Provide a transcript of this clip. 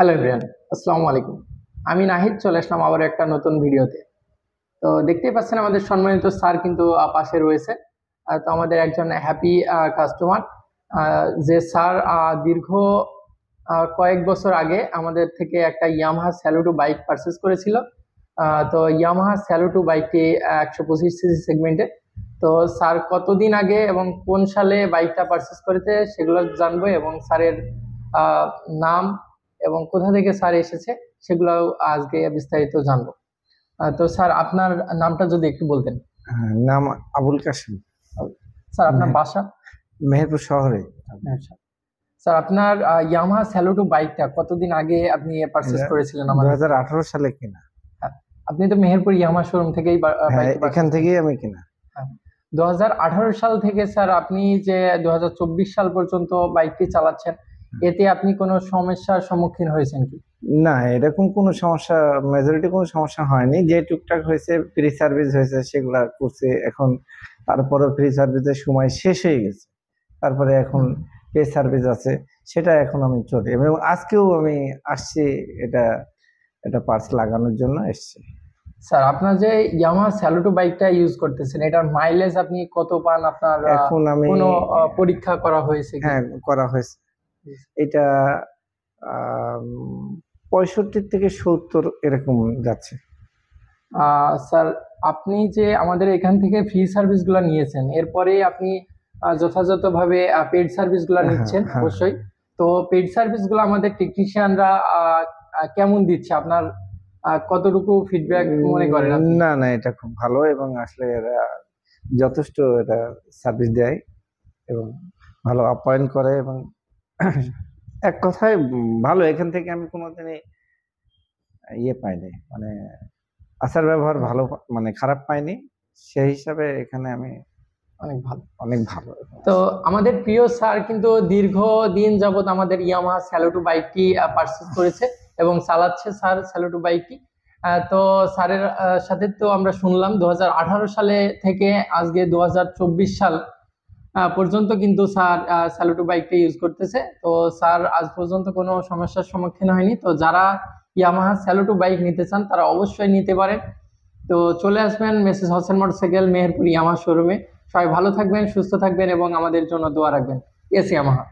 Hello everyone, আসসালামু আলাইকুম। আমি নাহিদ চলে আসলাম আবার একটা নতুন ভিডিওতে। তো দেখতেই পাচ্ছেন আমাদের সম্মানিত স্যার কিন্তু পাশে রয়েছে। তো আমাদের একজন হ্যাপি কাস্টমার, যে স্যার দীর্ঘ কয়েক বছর আগে আমাদের থেকে একটা ইয়ামাহা স্যালুটো বাইক পারচেস করেছিল। তো ইয়ামাহা স্যালুটো বাইকটি 125 সিসি সেগমেন্টে। তো স্যার কতদিন আগে এবং কোন সালে বাইকটা পারচেস করেছে সেগুলো জানবো, এবং স্যারের আহ, নাম এবং কোথা থেকে স্যার এসেছে সেগুলো আজকে বিস্তারিত জানবো। তো স্যার আপনার নামটা যদি একটু বলতেন। নাম আবুল কাশেম। স্যার আপনার মেহের- বাসা? মেহেরপুর শহরে। আচ্ছা স্যার, আপনার ইয়ামাহা স্যালুটো বাইকটা কতদিন আগে আপনি পারচেস করেছিলেন দু আমাদের? সালে কিনা। হ্যাঁ, আপনি তো মেহেরপুর ইয়ামাহা শোরুম থেকেই হ্যাঁ, বাইকটা এখান purchase থেকেই আমি কিনা। হ্যাঁ। 2018 সাল থেকে স্যার আপনি যে 2024 সাল পর্যন্ত বাইকটি চালাচ্ছেন, এতে আপনি কোনো সমস্যার সম্মুখীন হয়েছেন কি? না, এরকম কোনো সমস্যা, মেজরিটি কোনো সমস্যা হয়নি। যে টুকটাক হয়েছে, ফ্রি সার্ভিস হয়েছে, সেগুলা করছে এখন। তারপরে ফ্রি সার্ভিসের সময় শেষ হয়ে গেছে, তারপরে এখন পে সার্ভিস আছে, সেটা এখন আমি চলি। এবং আজকেও আমি আসছি, এটা এটা পার্টস লাগানোর জন্য এসছি। স্যার আপনার যে ইয়ামাহা স্যালুটো বাইকটা ইউজ করতেছেন, এটার মাইলেজ আপনি কত পান? আপনার এখন আমি কোনো পরীক্ষা করা হয়েছে কি? হ্যাঁ, করা হয়েছে। এটা 65 থেকে 70 এরকম যাচ্ছে। স্যার, আপনি যে আমাদের এখান থেকে ফ্রি সার্ভিসগুলো নিয়েছেন, এরপরে আপনি যথাযথভাবে পেড সার্ভিসগুলো হ্যাঁ, নিচ্ছেন হ্যাঁ। অবশ্যই। তো পেড সার্ভিসগুলো আমাদের টেকনিশিয়ানরা কেমন দিচ্ছে? আপনার কতটুকু ফিডব্যাক মনে করেন আপনি? না না, এটা খুব ভালো এবং আসলে এরা যথেষ্ট এটা সার্ভিস দেয় এবং ভালো আপ্যায়ন করে এবং এক কথায় ভালো। এখান থেকে আমি কোনোদিনই ইয়ে পাইনি, মানে আচার ব্যবহার ভালো, মানে খারাপ পাইনি। সেই হিসাবে এখানে আমি অনেক ভালো। অনেক ভালো। তো আমাদের প্রিয় স্যার কিন্তু দীর্ঘদিন যাবত আমাদের ইয়ামাহা স্যালুটো বাইকটি পারচেস করেছে এবং চালাচ্ছে স্যার স্যালুটো বাইকটি। তো স্যারের সাথে তো আমরা শুনলাম 2018 সালে থেকে আজকে 2024 সাল পর্যন্ত কিন্তু স্যার স্যালুটো বাইকটা ইউজ করতেছে। তো স্যার আজ পর্যন্ত কোনো সমস্যার সম্মুখীন হয়নি। তো যারা ইয়ামাহা স্যালুটো বাইক নিতে চান তারা অবশ্যই নিতে পারেন। তো চলে আসবেন message Hossain motorcycle, Meherpur Yamaha শোরুমে। সবাই ভালো থাকবেন, সুস্থ থাকবেন এবং আমাদের জন্য দোয়া রাখবেন। S Yamaha.